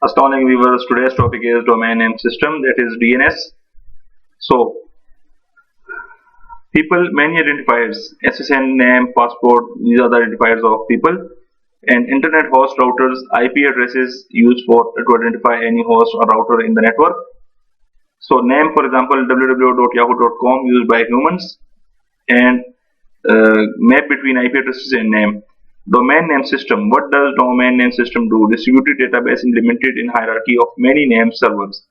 Astounding viewers, today's topic is domain name system, that is DNS. So, people, many identifiers, SSN name, passport, these are the identifiers of people, and internet host routers, IP addresses used to identify any host or router in the network. So, name, for example, www.yahoo.com used by humans, and map between IP addresses and name. Domain name system. What does domain name system do? Distributed database implemented in hierarchy of many name servers.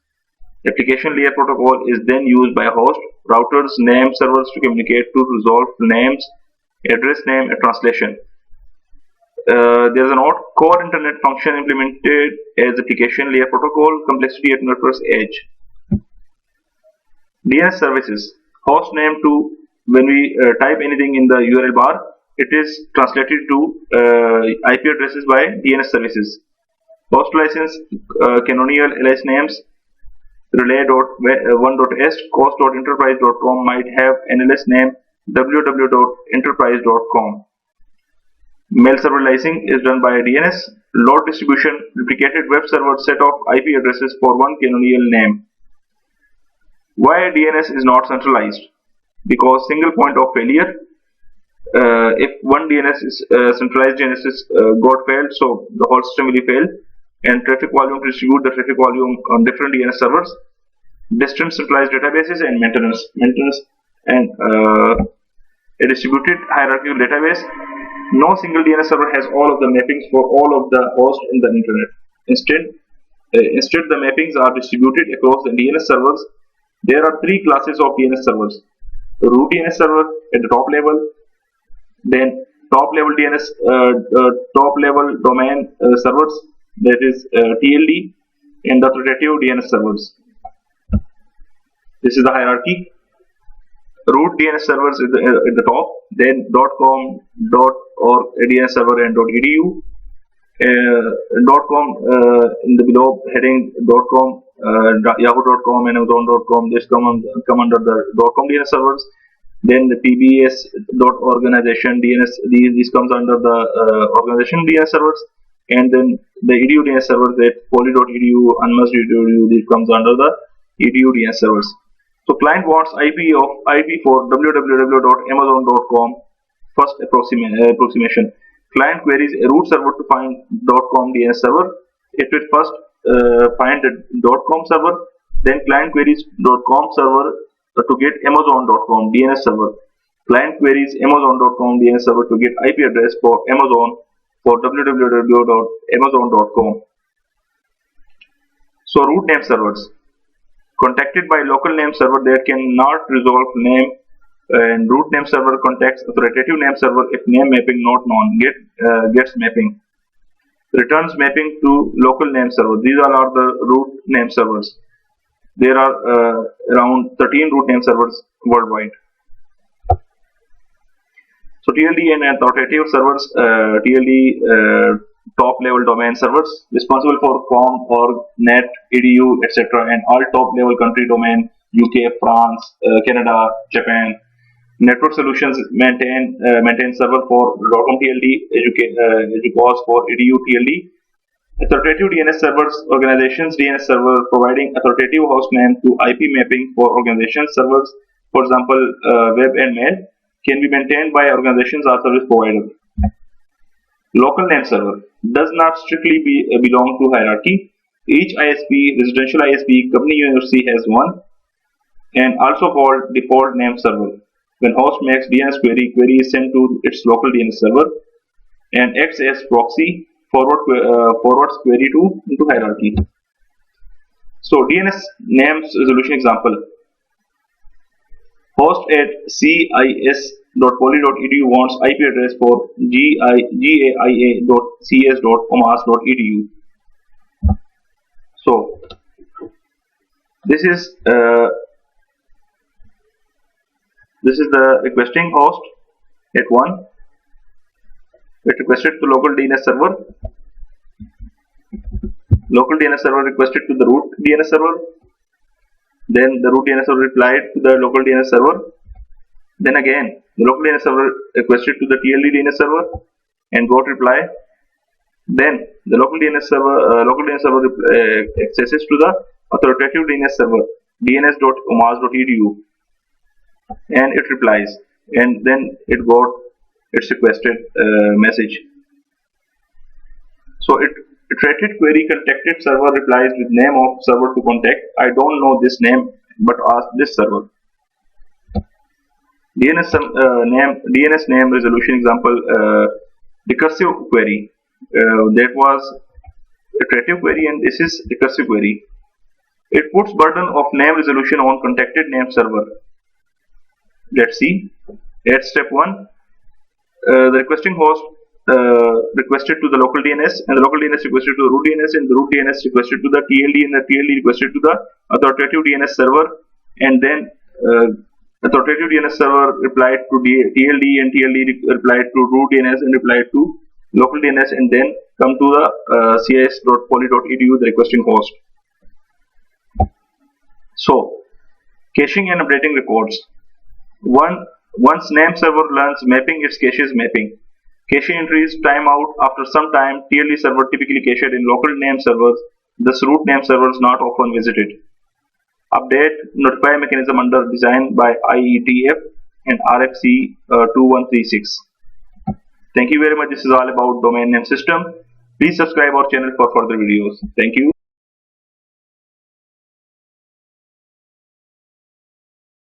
Application layer protocol is then used by host, routers, name servers to communicate to resolve names, address name, and translation. There is a core internet function implemented as application layer protocol, complexity at network's edge. DNS services. Host name to, when we type anything in the URL bar, it is translated to IP addresses by DNS services. Host license, canonical alias names, relay.1.est, coast.enterprise.com might have an alias name www.enterprise.com. Mail server licensing is done by DNS. Load distribution, replicated web server set of IP addresses for one canonical name. Why DNS is not centralized? Because single point of failure. If one DNS is centralized DNS is got failed, so the whole system will fail. And traffic volume, distribute the traffic volume on different DNS servers. Distant centralized databases and maintenance and a distributed hierarchical database. No single DNS server has all of the mappings for all of the hosts in the internet. Instead, the mappings are distributed across the DNS servers. There are three classes of DNS servers: root DNS server at the top level, then top level DNS, top level domain servers, that is TLD, and the authoritative DNS servers. This is the hierarchy. Root DNS servers at the top, then .com, .org, DNS server, and .edu. .com in the below heading .com, yahoo.com and amazon.com, this come under the .com DNS servers. Then the pbs.organization DNS, these comes under the organization DNS servers, and then the edu DNS servers, that poly.edu, unmust.edu, this comes under the edu DNS servers. So client wants IP for www.amazon.com. First approximation. Client queries a root server to find .com DNS server. It will first find the .com server. Then client queries .com server to get Amazon.com DNS server. Client queries Amazon.com DNS server to get IP address for Amazon for www.amazon.com. So root name servers. Contacted by local name server that cannot resolve name, and root name server contacts authoritative name server if name mapping not known, gets mapping. Returns mapping to local name server. These all are the root name servers. There are around 13 root name servers worldwide. So TLD and authoritative servers, TLD top level domain servers responsible for com, org, net, edu, etc. and all top level country domain, UK, France, Canada, Japan. Network solutions maintain server for .com TLD, educause for edu TLD. Authoritative DNS servers, organizations DNS server providing authoritative host name to IP mapping for organization servers, for example web and mail, can be maintained by organizations or service provider. Local name server does not strictly belong to hierarchy. Each ISP, residential ISP, company, university has one, and also called default name server. When host makes DNS query is sent to its local DNS server and acts as proxy, forwards query into hierarchy. So DNS names resolution example. Host at cis.poly.edu wants IP address for gaia.cs.omas.edu. So this is the requesting host at 1. It requested to local DNS server. Local DNS server requested to the root DNS server. Then the root DNS server replied to the local DNS server. Then again, the local DNS server requested to the TLD DNS server and got reply. Then the local DNS server accesses to the authoritative DNS server dns.omaz.edu, and it replies, and then it got its requested message. So it iterated query contacted server replies with name of server to contact. I don't know this name, but ask this server. DNS name resolution example, recursive query. That was iterative query, and this is recursive query. It puts burden of name resolution on contacted name server. Let's see. At step 1, the requesting host requested to the local DNS, and the local DNS requested to the root DNS, and the root DNS requested to the TLD, and the TLD requested to the authoritative DNS server, and then authoritative DNS server replied to TLD, and TLD replied to root DNS, and replied to local DNS, and then come to the cis.poly.edu, the requesting host. So, caching and updating records. Once name server learns mapping, its cache is mapping. Cache entries time out after some time. TLD server typically cached in local name servers, thus root name servers not often visited. Update notify mechanism under design by IETF and RFC 2136. Thank you very much. This is all about domain name system. Please subscribe our channel for further videos. Thank you.